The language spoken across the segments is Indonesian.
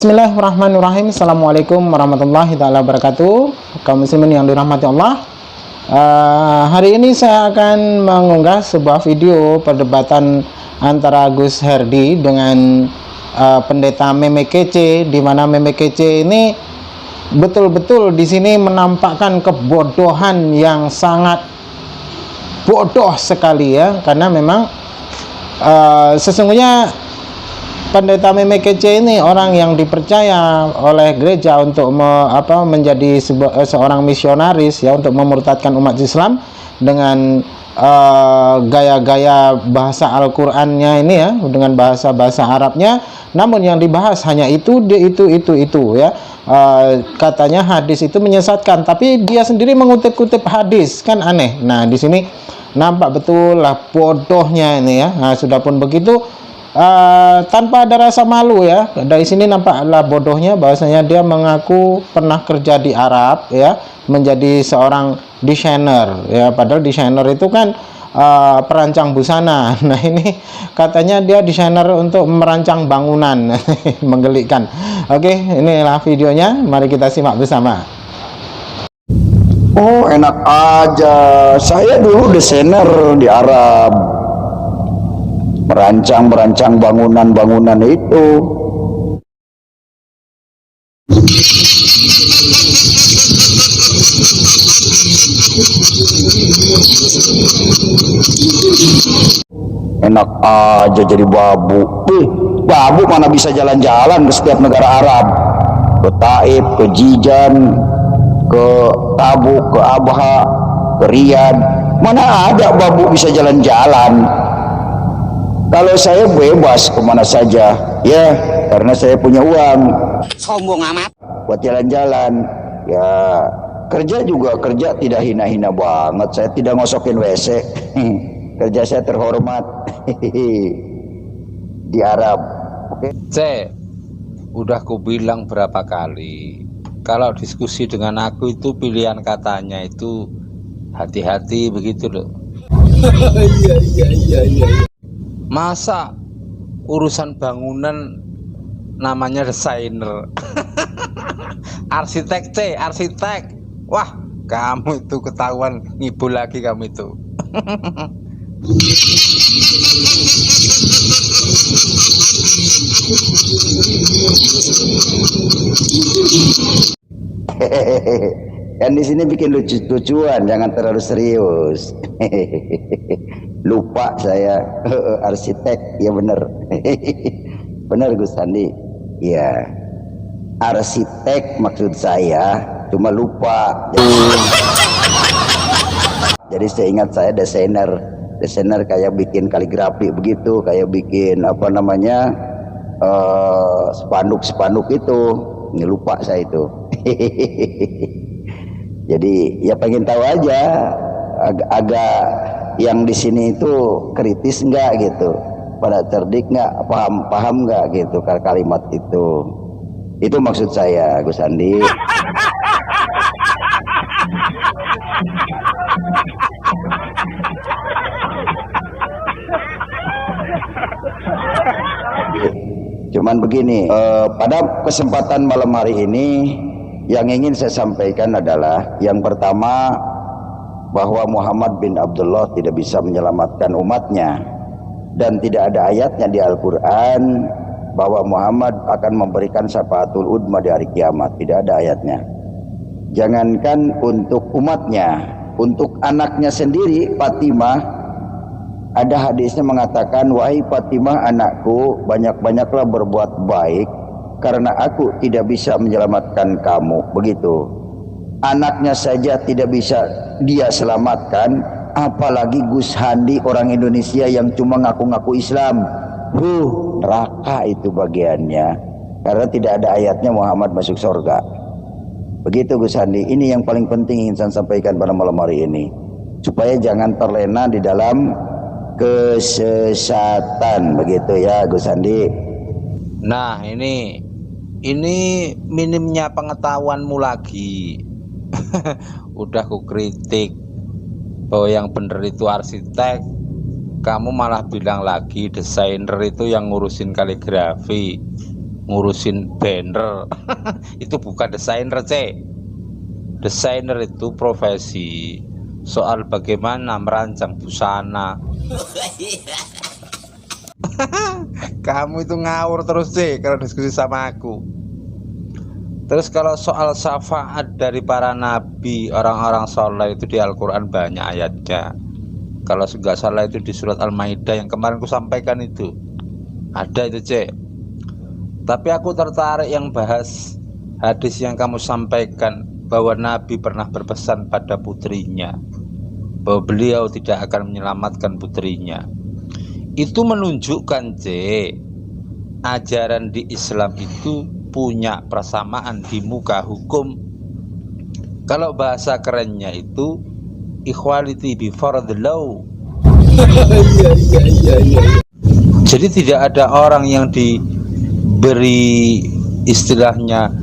Bismillahirrahmanirrahim. Assalamualaikum warahmatullahi taala wabarakatuh. Kaum muslimin yang dirahmati Allah. Hari ini saya akan mengunggah sebuah video perdebatan antara Gus Herdi dengan pendeta Meme Kece, di mana Meme Kece ini betul-betul di sini menampakkan kebodohan yang sangat bodoh sekali ya, karena memang sesungguhnya pendeta Meme Kece ini orang yang dipercaya oleh gereja untuk menjadi seorang misionaris ya, untuk memurtadkan umat Islam dengan gaya-gaya bahasa Al-Qur'annya ini ya, dengan bahasa-bahasa Arabnya. Namun yang dibahas hanya itu ya. Katanya hadis itu menyesatkan, tapi dia sendiri mengutip-kutip hadis, kan aneh. Nah, di sini nampak betul lah bodohnya ini ya. Nah, sudah pun begitu, tanpa ada rasa malu ya. Dari sini nampaklah bodohnya, bahwasanya dia mengaku pernah kerja di Arab ya, menjadi seorang desainer ya, padahal desainer itu kan perancang busana. Nah, ini katanya dia desainer untuk merancang bangunan. Menggelikan. Oke, inilah videonya, mari kita simak bersama. Oh, enak aja. Saya dulu desainer di Arab, merancang bangunan-bangunan itu. Enak aja jadi babu. Babu mana bisa jalan-jalan ke setiap negara Arab, ke Taif, ke Jijan, ke Tabuk, ke Abha, ke Riyadh. Mana ada babu bisa jalan-jalan. Kalau saya bebas kemana saja ya, karena saya punya uang. Sombong amat Buat jalan-jalan ya. Kerja juga kerja tidak hina-hina banget. Saya tidak ngosokin WC. Kerja saya terhormat. Di Arab. Oke. Udah ku bilang berapa kali, kalau diskusi dengan aku itu pilihan katanya itu hati-hati begitu loh. Iya. Masa urusan bangunan namanya desainer. Arsitek. Wah, kamu itu ketahuan ngibul lagi kamu itu. Kan di sini bikin lucu-lucuan, jangan terlalu serius. Lupa saya. Arsitek, ya bener. Bener Gus Sandi. Ya, arsitek maksud saya, cuma lupa. Jadi saya ingat saya desainer kayak bikin kaligrafi begitu, kayak bikin spanduk itu. Ini lupa saya itu. Jadi ya pengen tahu aja, agak yang di sini itu kritis enggak gitu, pada cerdik enggak, paham enggak gitu kalimat itu. Itu maksud saya Gus Andi. Cuman begini, pada kesempatan malam hari ini yang ingin saya sampaikan adalah, yang pertama, bahwa Muhammad bin Abdullah tidak bisa menyelamatkan umatnya, dan tidak ada ayatnya di Al-Quran bahwa Muhammad akan memberikan syafaatul udma di hari kiamat. Tidak ada ayatnya. Jangankan untuk umatnya, untuk anaknya sendiri, Fatimah, ada hadisnya mengatakan, wahai Fatimah anakku, banyak-banyaklah berbuat baik, karena aku tidak bisa menyelamatkan kamu. Begitu. Anaknya saja tidak bisa dia selamatkan, apalagi Gus Handi, orang Indonesia yang cuma ngaku-ngaku Islam. Neraka itu bagiannya, karena tidak ada ayatnya Muhammad masuk surga. Begitu Gus Handi. Ini yang paling penting ingin saya sampaikan pada malam hari ini, supaya jangan terlena di dalam kesesatan, begitu ya Gus Andi. Nah, ini minimnya pengetahuanmu lagi. Udah ku kritik bahwa yang bener itu arsitek, kamu malah bilang lagi desainer itu yang ngurusin kaligrafi. ngurusin banner. Itu bukan desainer, C. Desainer itu profesi, soal bagaimana merancang busana. Kamu itu ngawur terus, C, kalau diskusi sama aku. Terus kalau soal syafaat dari para nabi, orang-orang soleh, itu di Al-Quran banyak ayatnya. Kalau nggak salah itu di surat Al-Maidah yang kemarin ku sampaikan itu ada itu, C. Tapi aku tertarik yang bahas hadis yang kamu sampaikan, bahwa Nabi pernah berpesan pada putrinya bahwa beliau tidak akan menyelamatkan putrinya. Itu menunjukkan, C, ajaran di Islam itu punya persamaan di muka hukum. Kalau bahasa kerennya itu equality before the law. Jadi tidak ada orang yang diberi istilahnya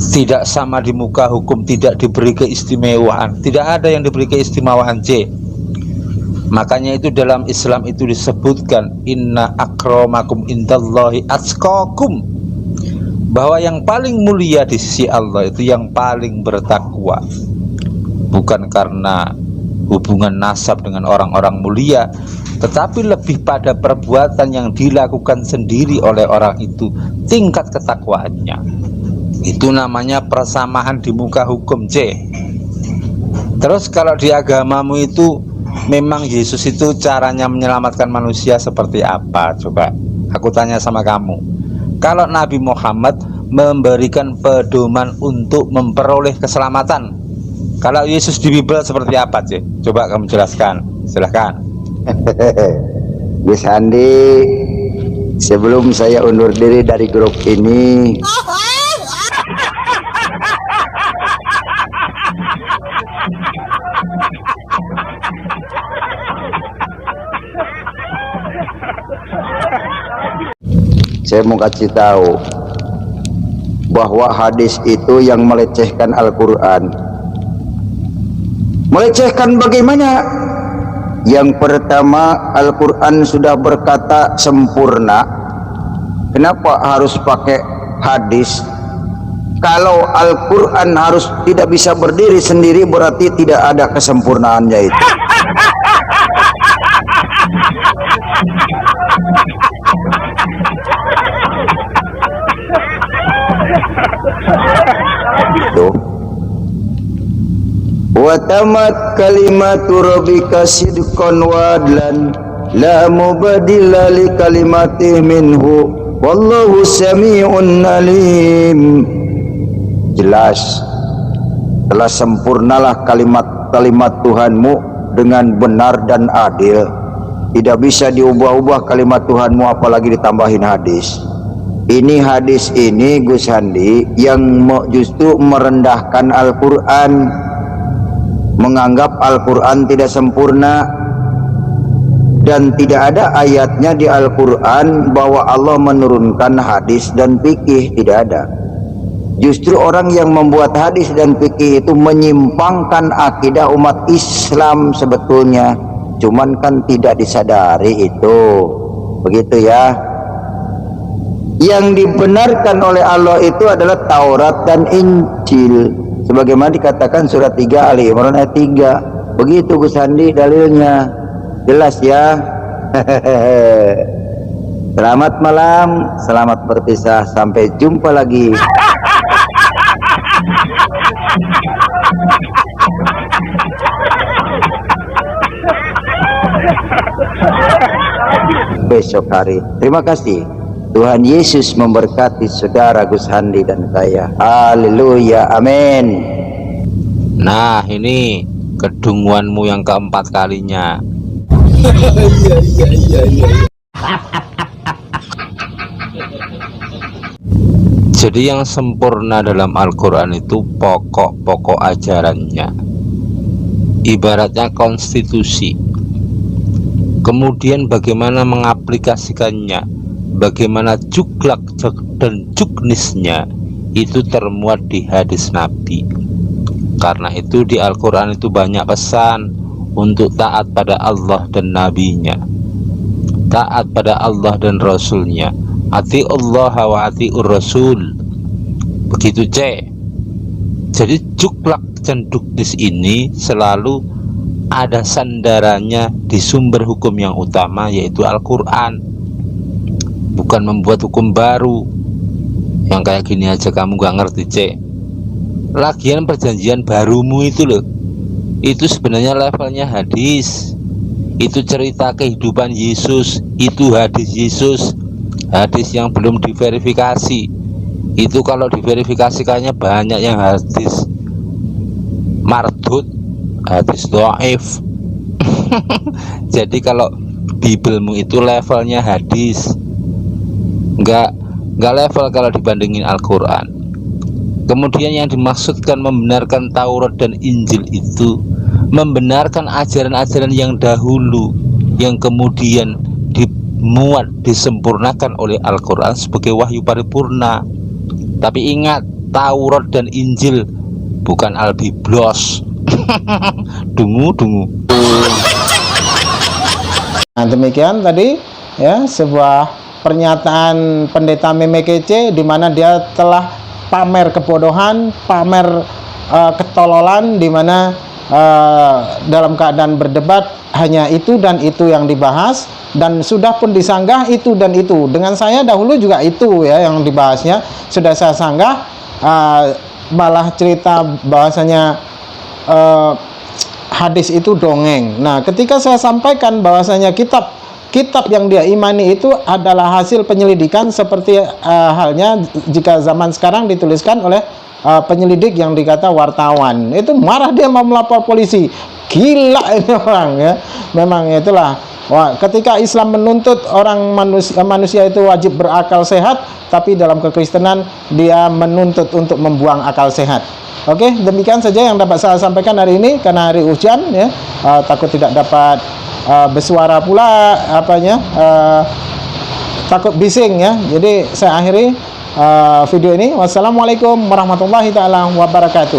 tidak sama di muka hukum, tidak diberi keistimewaan. Tidak ada yang diberi keistimewaan, C. Makanya itu dalam Islam itu disebutkan inna akramakum indallahi atqakum, bahwa yang paling mulia di sisi Allah itu yang paling bertakwa. Bukan karena hubungan nasab dengan orang-orang mulia, tetapi lebih pada perbuatan yang dilakukan sendiri oleh orang itu, tingkat ketakwaannya. Itu namanya persamaan di muka hukum, C. Terus kalau di agamamu itu memang Yesus itu caranya menyelamatkan manusia seperti apa? Coba aku tanya sama kamu. Kalau Nabi Muhammad memberikan pedoman untuk memperoleh keselamatan, kalau Yesus di Bible seperti apa, C? Coba kamu jelaskan. Silahkan. Gus Handi, sebelum saya undur diri dari grup ini, saya mau kasih tahu bahwa hadis itu yang melecehkan Al-Quran. Melecehkan bagaimana? Yang pertama, Al-Quran sudah berkata sempurna. Kenapa harus pakai hadis? Kalau Al-Quran harus tidak bisa berdiri sendiri, berarti tidak ada kesempurnaannya itu. Wa tamat kalimatu rabbika sidqan wa adlan la mubaddila li kalimatih minhu wallahu sami'un alim. Jelas telah sempurnalah kalimat-kalimat Tuhanmu dengan benar dan adil. Tidak bisa diubah-ubah kalimat Tuhanmu, apalagi ditambahin hadis. Ini hadis ini, Gus Handi, yang justru merendahkan Al-Quran, menganggap Al-Quran tidak sempurna, dan tidak ada ayatnya di Al-Quran bahwa Allah menurunkan hadis dan fikih. Tidak ada. Justru orang yang membuat hadis dan fikih itu menyimpangkan akidah umat Islam sebetulnya, cuman kan tidak disadari itu. Begitu ya. Yang dibenarkan oleh Allah itu adalah Taurat dan Injil, sebagaimana dikatakan surat 3 Ali Imran ayat 3. Begitu Gus Handi dalilnya. Jelas ya. Selamat malam, selamat berpisah, sampai jumpa lagi. Besok hari. Terima kasih. Tuhan Yesus memberkati saudara Gus Handi dan saya. Haleluya, amin. Nah, ini kedunguanmu yang keempat kalinya. Jadi yang sempurna dalam Al-Quran itu pokok-pokok ajarannya, ibaratnya konstitusi. Kemudian bagaimana mengaplikasikannya, bagaimana juklak dan juknisnya, itu termuat di hadis Nabi. Karena itu di Al-Quran itu banyak pesan untuk taat pada Allah dan Nabi-Nya, taat pada Allah dan Rasul-Nya. ati Allah wa atiur Rasul. Begitu C. Jadi juklak cenduktis ini selalu ada sandarannya di sumber hukum yang utama, yaitu Al-Quran. Bukan membuat hukum baru yang kayak gini aja kamu gak ngerti C. Lagian perjanjian barumu itu loh, itu sebenarnya levelnya hadis. Itu cerita kehidupan Yesus, itu hadis Yesus, hadis yang belum diverifikasi. Itu kalau diverifikasi kayaknya banyak yang hadis mardud, hadis dhaif. Jadi kalau Bibelmu itu levelnya hadis, nggak level kalau dibandingin Al-Quran. Kemudian yang dimaksudkan membenarkan Taurat dan Injil itu membenarkan ajaran-ajaran yang dahulu, yang kemudian dimuat, disempurnakan oleh Al-Quran sebagai wahyu paripurna. Tapi ingat, Taurat dan Injil bukan Al-Biblos. Dungu. Nah, demikian tadi ya sebuah pernyataan pendeta Memekece di mana dia telah pamer kebodohan, pamer ketololan, di mana dalam keadaan berdebat hanya itu dan itu yang dibahas, dan sudah pun disanggah itu dan itu. Dengan saya dahulu juga itu ya yang dibahasnya sudah saya sanggah, malah cerita bahwasanya hadis itu dongeng. Nah, ketika saya sampaikan bahwasanya kitab yang dia imani itu adalah hasil penyelidikan, seperti halnya jika zaman sekarang dituliskan oleh penyelidik yang dikata wartawan, itu marah, dia mau melapor polisi. Gila ini orang ya. Memang itulah. Wah, ketika Islam menuntut orang manusia itu wajib berakal sehat, tapi dalam kekristenan dia menuntut untuk membuang akal sehat. Oke, demikian saja yang dapat saya sampaikan hari ini, karena hari hujan ya, takut tidak dapat bersuara pula takut bising ya. Jadi saya akhiri video ini. Wassalamualaikum warahmatullahi taala wabarakatuh.